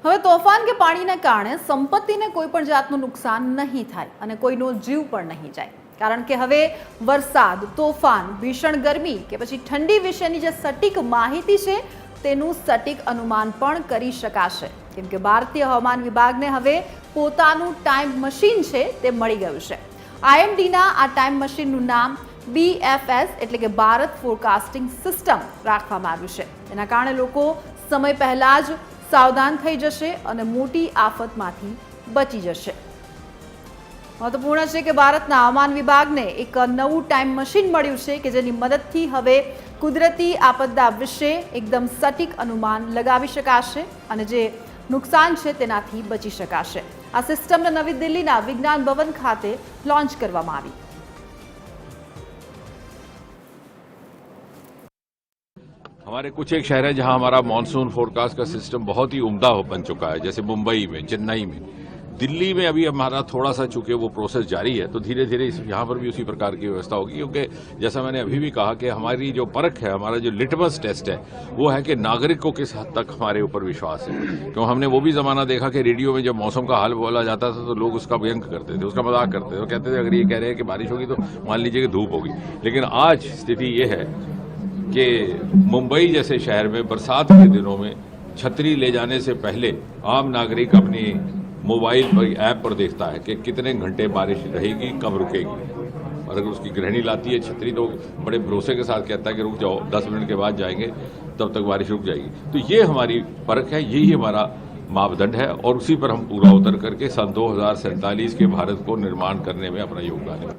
હવે તોફાન કે પાણીના કારણે સંપત્તિને કોઈ પણ જાતનું નુકસાન નહીં થાય અને કોઈનો જીવ પણ નહીં જાય, કારણ કે હવે વરસાદ, તોફાન, ભીષણ ગરમી કે પછી ઠંડી વિશેની જે સટીક માહિતી છે તેનું સટીક અનુમાન પણ કરી શકાશે, કેમ કે ભારતીય હવામાન વિભાગને હવે પોતાનું ટાઈમ મશીન છે તે મળી ગયું છે। આઈએમડીના આ ટાઈમ મશીનનું નામ BFS એટલે કે ભારત ફોરકાસ્ટિંગ સિસ્ટમ રાખવામાં આવ્યું છે। તેના કારણે લોકો સમય પહેલા જ સાવધાન થઈ જશે અને મોટી આફતમાંથી બચી જશે। મહત્વપૂર્ણ છે કે ભારતના હવામાન વિભાગને એક નવું ટાઈમ મશીન મળ્યું છે કે જેની મદદથી હવે કુદરતી આપદા વિશે એકદમ સટીક અનુમાન લગાવી શકાશે અને જે નુકસાન છે તેનાથી બચી શકાશે। આ સિસ્ટમને નવી દિલ્હીના વિજ્ઞાન ભવન ખાતે લોન્ચ કરવામાં આવી। हमारे कुछ एक शहर हैं जहां हमारा मॉनसून फोरकास्ट का सिस्टम बहुत ही उम्दा बन चुका है, जैसे मुंबई में, चेन्नई में। दिल्ली में अभी हमारा थोड़ा सा चूंकि वो प्रोसेस जारी है, तो धीरे धीरे यहाँ पर भी उसी प्रकार की व्यवस्था होगी, क्योंकि जैसा मैंने अभी भी कहा कि हमारी जो परख है, हमारा जो लिटमस टेस्ट है, वो है कि नागरिक को किस हद तक हमारे ऊपर विश्वास है। क्यों हमने वो भी जमाना देखा कि रेडियो में जब मौसम का हाल बोला जाता था तो लोग उसका व्यंग करते थे, उसका मजाक करते थे, वो कहते थे अगर ये कह रहे हैं कि बारिश होगी तो मान लीजिए कि धूप होगी। लेकिन आज स्थिति ये है कि मुंबई जैसे शहर में बरसात के दिनों में छतरी ले जाने से पहले आम नागरिक अपनी मोबाइल पर ऐप पर देखता है कि कितने घंटे बारिश रहेगी, कब रुकेगी। और अगर उसकी गृहिणी लाती है छतरी तो बड़े भरोसे के साथ कहता है कि रुक जाओ, 10 मिनट के बाद जाएंगे, तब तक बारिश रुक जाएगी। तो ये हमारी परख है, यही हमारा मापदंड है और उसी पर हम पूरा उतर करके सन 2047 के भारत को निर्माण करने में अपना योगदान है।